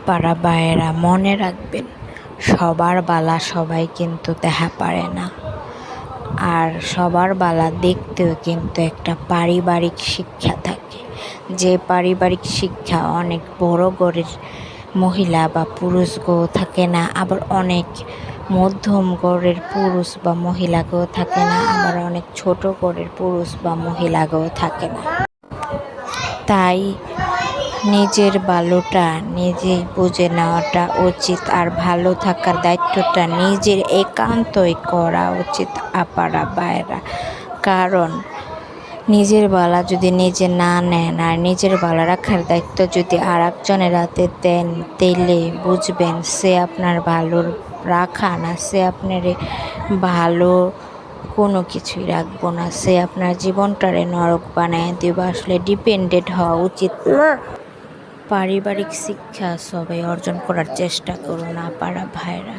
পাড়া ভাইয়েরা মনে রাখবেন, সবার বালা সবাই কিন্তু দেখা পারে না। আর সবার বালা দেখতেও কিন্তু একটা পারিবারিক শিক্ষা থাকে, যে পারিবারিক শিক্ষা অনেক বড় ঘরের মহিলা বা পুরুষকেও থাকে না, আবার অনেক মধ্যম গড়ের পুরুষ বা মহিলাকেও থাকে না, আবার অনেক ছোট গড়ের পুরুষ বা মহিলাকেও থাকে না। তাই নিজের ভালোটা নিজেই বুঝে নেওয়াটা উচিত, আর ভালো থাকার দায়িত্বটা নিজের একান্তই করা উচিত আপারা ভাইয়েরা। কারণ নিজের বালা যদি নিজে না নেন আর নিজের বালা রাখার দায়িত্ব যদি আর একজনের হাতে দেন, তাইলে বুঝবেন সে আপনার ভালো রাখা না, সে আপনার ভালো কোনো কিছুই রাখবো না, সে আপনার জীবনটারে নরক বানায় দেব। আসলে ডিপেন্ডেন্ট হওয়া উচিত না। পারিবারিক শিক্ষা সবাই অর্জন করার চেষ্টা করুন আপারা ভাইরা।